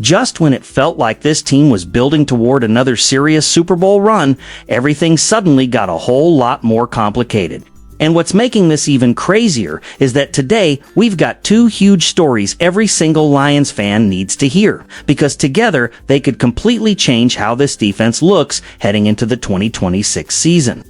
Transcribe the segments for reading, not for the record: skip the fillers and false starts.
Just when it felt like this team was building toward another serious Super Bowl run, everything suddenly got a whole lot more complicated. And what's making this even crazier is that today we've got two huge stories every single Lions fan needs to hear, because together they could completely change how this defense looks heading into the 2026 season.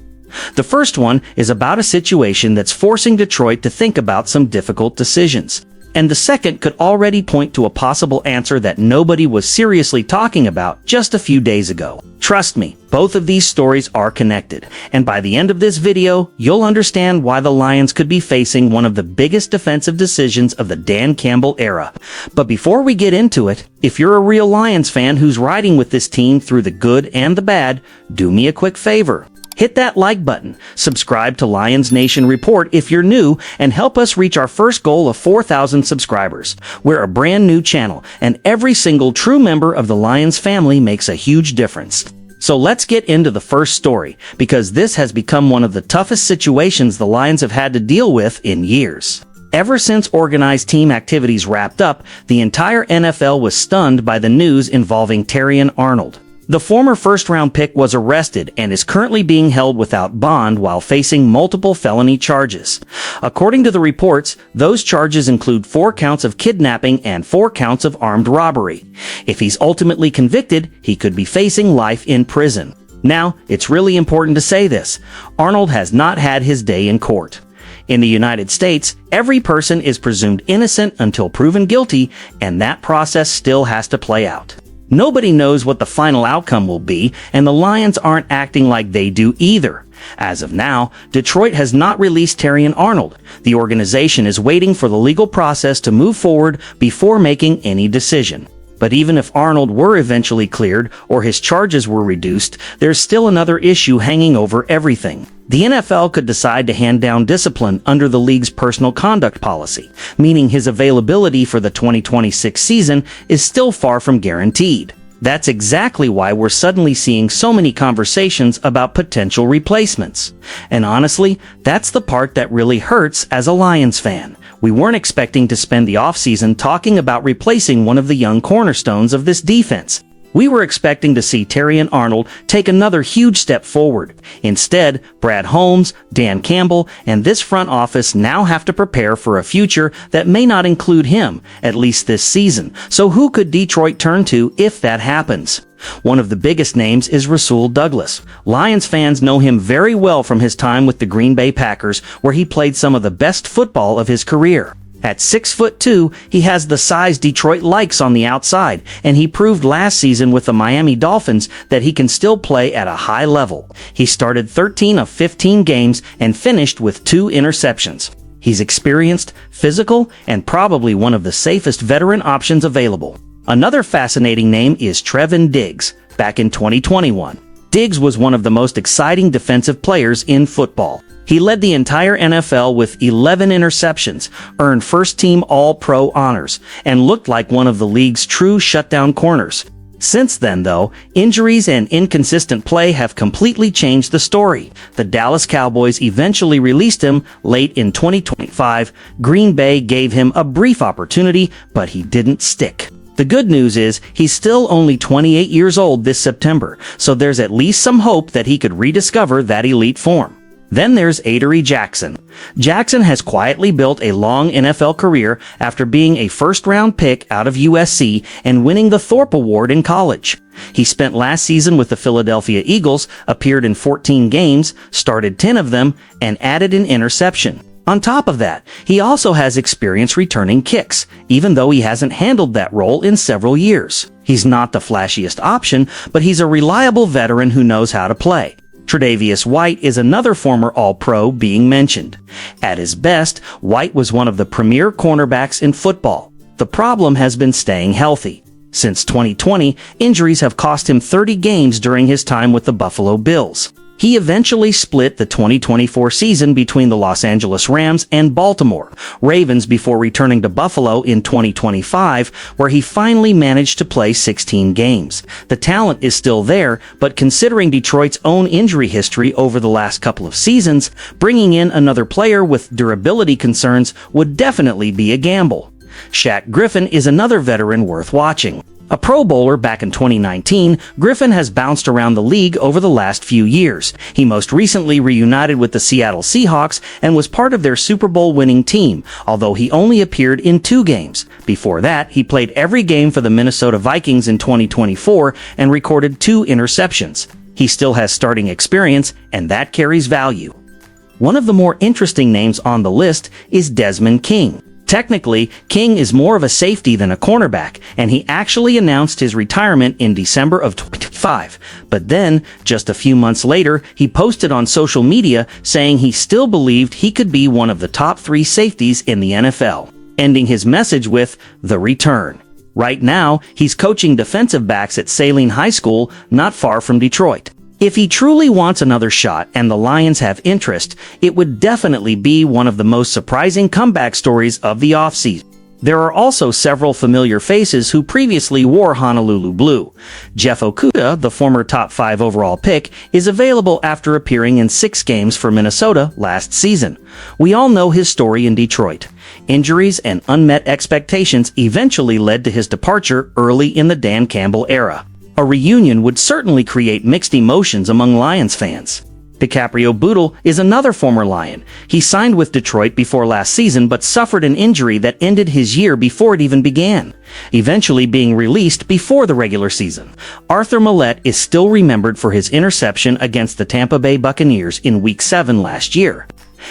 The first one is about a situation that's forcing Detroit to think about some difficult decisions. And the second could already point to a possible answer that nobody was seriously talking about just a few days ago. Trust me, both of these stories are connected, and by the end of this video, you'll understand why the Lions could be facing one of the biggest defensive decisions of the Dan Campbell era. But before we get into it, if you're a real Lions fan who's riding with this team through the good and the bad, do me a quick favor. Hit that like button, subscribe to Lions Nation Report if you're new, and help us reach our first goal of 4,000 subscribers. We're a brand new channel, and every single true member of the Lions family makes a huge difference. So let's get into the first story, because this has become one of the toughest situations the Lions have had to deal with in years. Ever since organized team activities wrapped up, the entire NFL was stunned by the news involving Terrion Arnold. The former first-round pick was arrested and is currently being held without bond while facing multiple felony charges. According to the reports, those charges include 4 counts of kidnapping and 4 counts of armed robbery. If he's ultimately convicted, he could be facing life in prison. Now, it's really important to say this. Arnold has not had his day in court. In the United States, every person is presumed innocent until proven guilty, and that process still has to play out. Nobody knows what the final outcome will be, and the Lions aren't acting like they do either. As of now, Detroit has not released Terrion Arnold. The organization is waiting for the legal process to move forward before making any decision. But even if Arnold were eventually cleared or his charges were reduced, there's still another issue hanging over everything. The NFL could decide to hand down discipline under the league's personal conduct policy, meaning his availability for the 2026 season is still far from guaranteed. That's exactly why we're suddenly seeing so many conversations about potential replacements. And honestly, that's the part that really hurts as a Lions fan. We weren't expecting to spend the offseason talking about replacing one of the young cornerstones of this defense. We were expecting to see Terrion Arnold take another huge step forward. Instead, Brad Holmes, Dan Campbell, and this front office now have to prepare for a future that may not include him, at least this season. So who could Detroit turn to if that happens? One of the biggest names is Rasul Douglas. Lions fans know him very well from his time with the Green Bay Packers, where he played some of the best football of his career. At 6'2", he has the size Detroit likes on the outside, and he proved last season with the Miami Dolphins that he can still play at a high level. He started 13 of 15 games and finished with 2 interceptions. He's experienced, physical, and probably one of the safest veteran options available. Another fascinating name is Trevon Diggs. Back in 2021, Diggs was one of the most exciting defensive players in football. He led the entire NFL with 11 interceptions, earned first-team All-Pro honors, and looked like one of the league's true shutdown corners. Since then, though, injuries and inconsistent play have completely changed the story. The Dallas Cowboys eventually released him late in 2025. Green Bay gave him a brief opportunity, but he didn't stick. The good news is he's still only 28 years old this September, so there's at least some hope that he could rediscover that elite form. Then there's Adoree Jackson. Jackson has quietly built a long NFL career after being a first-round pick out of USC and winning the Thorpe Award in college. He spent last season with the Philadelphia Eagles, appeared in 14 games, started 10 of them, and added an interception. On top of that, he also has experience returning kicks, even though he hasn't handled that role in several years. He's not the flashiest option, but he's a reliable veteran who knows how to play. Tre'Davious White is another former All-Pro being mentioned. At his best, White was one of the premier cornerbacks in football. The problem has been staying healthy. Since 2020, injuries have cost him 30 games during his time with the Buffalo Bills. He eventually split the 2024 season between the Los Angeles Rams and Baltimore Ravens before returning to Buffalo in 2025, where he finally managed to play 16 games. The talent is still there, but considering Detroit's own injury history over the last couple of seasons, bringing in another player with durability concerns would definitely be a gamble. Shaq Griffin is another veteran worth watching. A Pro Bowler back in 2019, Griffin has bounced around the league over the last few years. He most recently reunited with the Seattle Seahawks and was part of their Super Bowl winning team, although he only appeared in 2 games. Before that, he played every game for the Minnesota Vikings in 2024 and recorded 2 interceptions. He still has starting experience, and that carries value. One of the more interesting names on the list is Desmond King. Technically, King is more of a safety than a cornerback, and he actually announced his retirement in December of 2025. But then, just a few months later, he posted on social media saying he still believed he could be one of the top 3 safeties in the NFL, ending his message with, "The return." Right now, he's coaching defensive backs at Saline High School, not far from Detroit. If he truly wants another shot and the Lions have interest, it would definitely be one of the most surprising comeback stories of the offseason. There are also several familiar faces who previously wore Honolulu blue. Jeff Okudah, the former top 5 overall pick, is available after appearing in 6 games for Minnesota last season. We all know his story in Detroit. Injuries and unmet expectations eventually led to his departure early in the Dan Campbell era. A reunion would certainly create mixed emotions among Lions fans. DiCaprio Bootle is another former Lion. He signed with Detroit before last season but suffered an injury that ended his year before it even began, eventually being released before the regular season. Arthur Millette is still remembered for his interception against the Tampa Bay Buccaneers in Week 7 last year.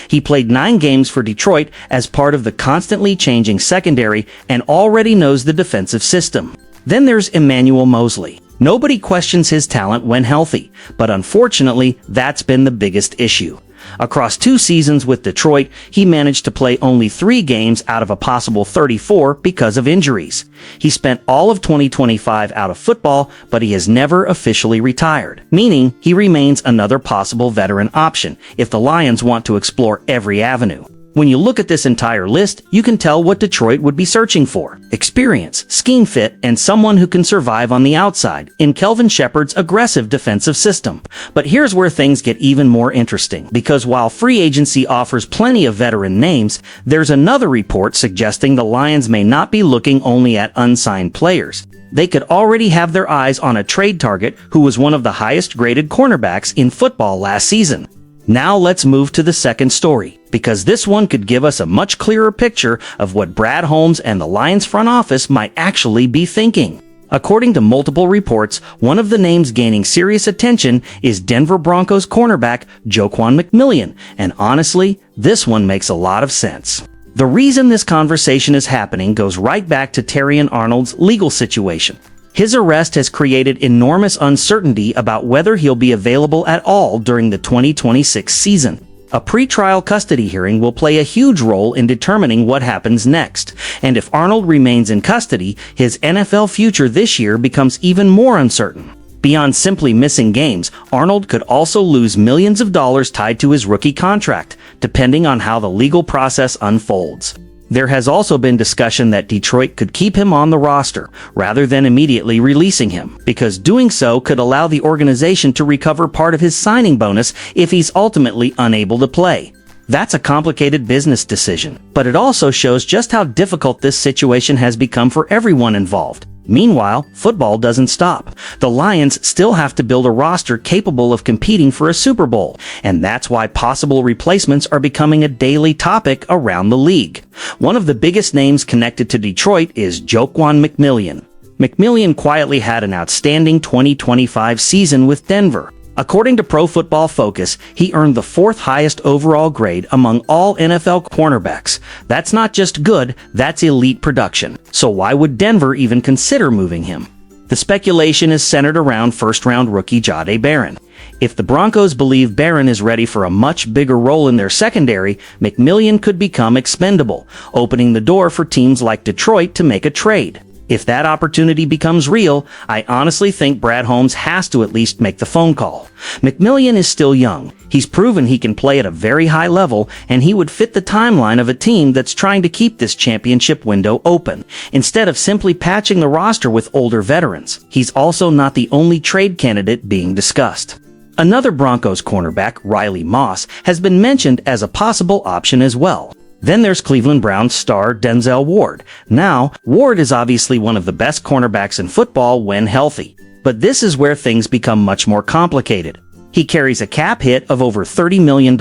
He played 9 games for Detroit as part of the constantly changing secondary and already knows the defensive system. Then there's Emmanuel Mosley. Nobody questions his talent when healthy, but unfortunately, that's been the biggest issue. Across 2 seasons with Detroit, he managed to play only 3 games out of a possible 34 because of injuries. He spent all of 2025 out of football, but he has never officially retired, meaning he remains another possible veteran option if the Lions want to explore every avenue. When you look at this entire list, you can tell what Detroit would be searching for: experience, scheme fit, and someone who can survive on the outside in Kelvin Shepard's aggressive defensive system. But here's where things get even more interesting, because while free agency offers plenty of veteran names, there's another report suggesting the Lions may not be looking only at unsigned players. They could already have their eyes on a trade target who was one of the highest graded cornerbacks in football last season. Now let's move to the second story, because this one could give us a much clearer picture of what Brad Holmes and the Lions front office might actually be thinking. According to multiple reports, one of the names gaining serious attention is Denver Broncos cornerback Joequan McMillian, and honestly, this one makes a lot of sense. The reason this conversation is happening goes right back to Terrion Arnold's legal situation. His arrest has created enormous uncertainty about whether he'll be available at all during the 2026 season. A pretrial custody hearing will play a huge role in determining what happens next, and if Arnold remains in custody, his NFL future this year becomes even more uncertain. Beyond simply missing games, Arnold could also lose millions of dollars tied to his rookie contract, depending on how the legal process unfolds. There has also been discussion that Detroit could keep him on the roster rather than immediately releasing him, because doing so could allow the organization to recover part of his signing bonus if he's ultimately unable to play. That's a complicated business decision, but it also shows just how difficult this situation has become for everyone involved. Meanwhile, football doesn't stop. The Lions still have to build a roster capable of competing for a Super Bowl, and that's why possible replacements are becoming a daily topic around the league. One of the biggest names connected to Detroit is Joequan McMillian. McMillian quietly had an outstanding 2025 season with Denver. According to Pro Football Focus, he earned the 4th highest overall grade among all NFL cornerbacks. That's not just good, that's elite production. So why would Denver even consider moving him? The speculation is centered around first-round rookie Jahdae Barron. If the Broncos believe Barron is ready for a much bigger role in their secondary, McMillian could become expendable, opening the door for teams like Detroit to make a trade. If that opportunity becomes real, I honestly think Brad Holmes has to at least make the phone call. McMillian is still young. He's proven he can play at a very high level, and he would fit the timeline of a team that's trying to keep this championship window open, instead of simply patching the roster with older veterans. He's also not the only trade candidate being discussed. Another Broncos cornerback, Riley Moss, has been mentioned as a possible option as well. Then there's Cleveland Browns star Denzel Ward. Now, Ward is obviously one of the best cornerbacks in football when healthy. But this is where things become much more complicated. He carries a cap hit of over $30 million,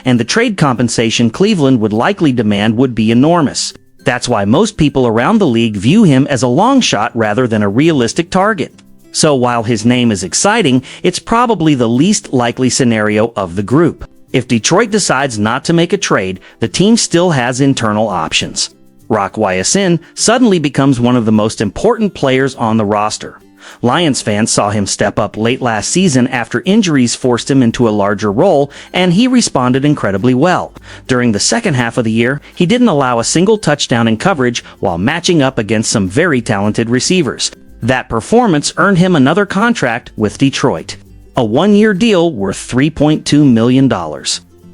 and the trade compensation Cleveland would likely demand would be enormous. That's why most people around the league view him as a long shot rather than a realistic target. So while his name is exciting, it's probably the least likely scenario of the group. If Detroit decides not to make a trade, the team still has internal options. Rock Ya-Sin suddenly becomes one of the most important players on the roster. Lions fans saw him step up late last season after injuries forced him into a larger role, and he responded incredibly well. During the second half of the year, he didn't allow a single touchdown in coverage while matching up against some very talented receivers. That performance earned him another contract with Detroit, a one-year deal worth $3.2 million.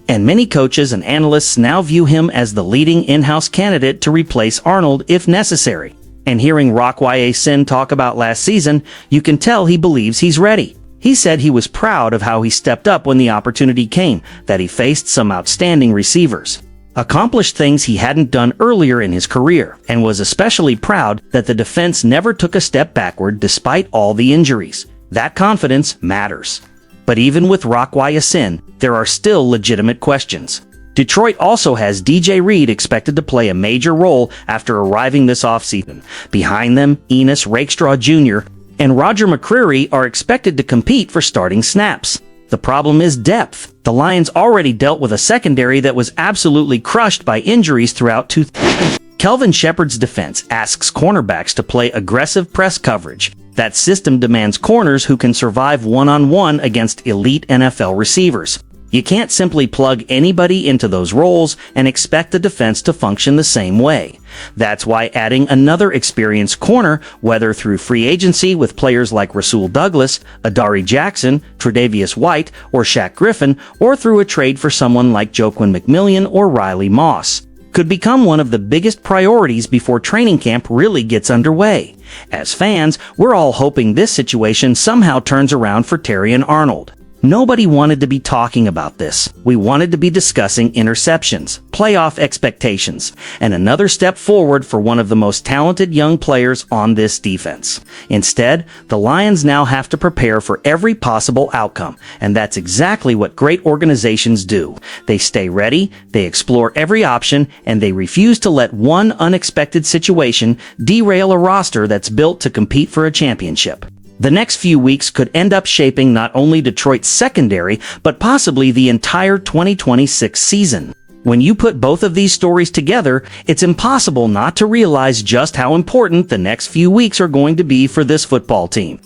And many coaches and analysts now view him as the leading in-house candidate to replace Arnold if necessary. And hearing Rock Ya-Sin talk about last season, you can tell he believes he's ready. He said he was proud of how he stepped up when the opportunity came, that he faced some outstanding receivers, accomplished things he hadn't done earlier in his career, and was especially proud that the defense never took a step backward despite all the injuries. That confidence matters. But even with Rock Ya-Sin, there are still legitimate questions. Detroit also has DJ Reed expected to play a major role after arriving this offseason. Behind them, Enos Rakestraw Jr. and Roger McCreary are expected to compete for starting snaps. The problem is depth. The Lions already dealt with a secondary that was absolutely crushed by injuries throughout 2000. Kelvin Shepard's defense asks cornerbacks to play aggressive press coverage. That system demands corners who can survive one-on-one against elite NFL receivers. You can't simply plug anybody into those roles and expect the defense to function the same way. That's why adding another experienced corner, whether through free agency with players like Rasul Douglas, Adoree Jackson, Tre'Davious White, or Shaq Griffin, or through a trade for someone like Joaquin McMillian or Riley Moss, could become one of the biggest priorities before training camp really gets underway. As fans, we're all hoping this situation somehow turns around for Terrion Arnold. Nobody wanted to be talking about this. We wanted to be discussing interceptions, playoff expectations, and another step forward for one of the most talented young players on this defense. Instead, the Lions now have to prepare for every possible outcome, and that's exactly what great organizations do. They stay ready, they explore every option, and they refuse to let one unexpected situation derail a roster that's built to compete for a championship. The next few weeks could end up shaping not only Detroit's secondary, but possibly the entire 2026 season. When you put both of these stories together, it's impossible not to realize just how important the next few weeks are going to be for this football team.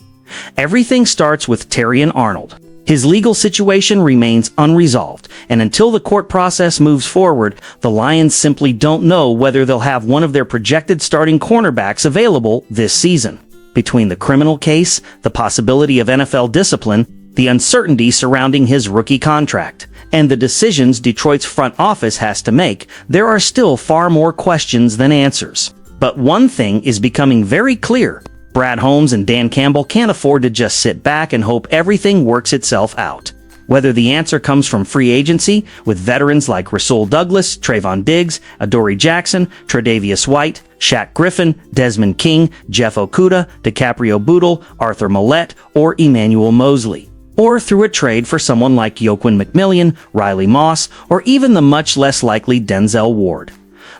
Everything starts with Terrion Arnold. His legal situation remains unresolved, and until the court process moves forward, the Lions simply don't know whether they'll have one of their projected starting cornerbacks available this season. Between the criminal case, the possibility of NFL discipline, the uncertainty surrounding his rookie contract, and the decisions Detroit's front office has to make, there are still far more questions than answers. But one thing is becoming very clear. Brad Holmes and Dan Campbell can't afford to just sit back and hope everything works itself out. Whether the answer comes from free agency, with veterans like Rasul Douglas, Trayvon Diggs, Adoree Jackson, Tre'Davious White, Shaq Griffin, Desmond King, Jeff Okudah, DiCaprio Bootle, Arthur Millette, or Emmanuel Mosley. Or through a trade for someone like Joaquin McMillian, Riley Moss, or even the much less likely Denzel Ward.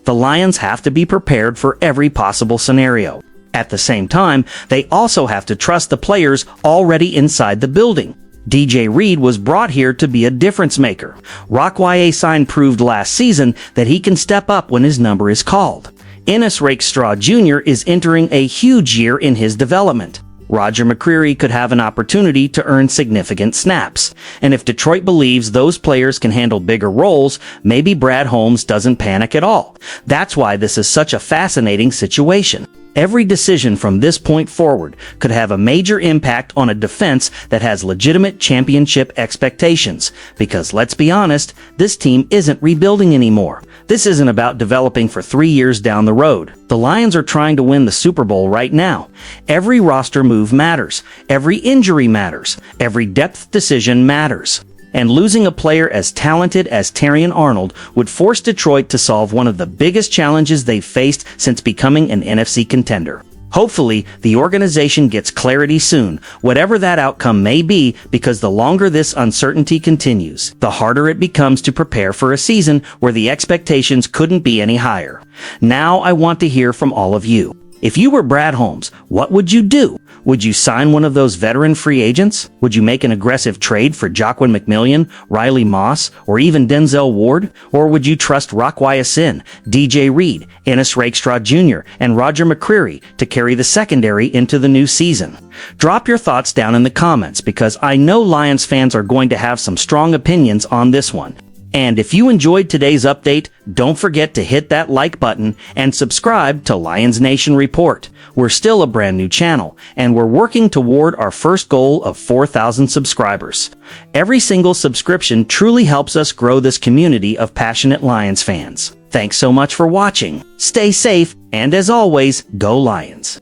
The Lions have to be prepared for every possible scenario. At the same time, they also have to trust the players already inside the building. DJ Reed was brought here to be a difference maker. Rock Ya-Sin proved last season that he can step up when his number is called. Enos Rakestraw Jr. is entering a huge year in his development. Roger McCreary could have an opportunity to earn significant snaps. And if Detroit believes those players can handle bigger roles, maybe Brad Holmes doesn't panic at all. That's why this is such a fascinating situation. Every decision from this point forward could have a major impact on a defense that has legitimate championship expectations. Because let's be honest, this team isn't rebuilding anymore. This isn't about developing for 3 years down the road. The Lions are trying to win the Super Bowl right now. Every roster move matters. Every injury matters. Every depth decision matters. And losing a player as talented as Terrion Arnold would force Detroit to solve one of the biggest challenges they've faced since becoming an NFC contender. Hopefully, the organization gets clarity soon, whatever that outcome may be, because the longer this uncertainty continues, the harder it becomes to prepare for a season where the expectations couldn't be any higher. Now I want to hear from all of you. If you were Brad Holmes, what would you do? Would you sign one of those veteran free agents? Would you make an aggressive trade for Joaquin McMillian, Riley Moss, or even Denzel Ward? Or would you trust Roquan Sin, DJ Reed, Ennis Rakestraw Jr., and Roger McCreary to carry the secondary into the new season? Drop your thoughts down in the comments, because I know Lions fans are going to have some strong opinions on this one. And if you enjoyed today's update, don't forget to hit that like button and subscribe to Lions Nation Report. We're still a brand new channel, and we're working toward our first goal of 4,000 subscribers. Every single subscription truly helps us grow this community of passionate Lions fans. Thanks so much for watching. Stay safe, and as always, go Lions.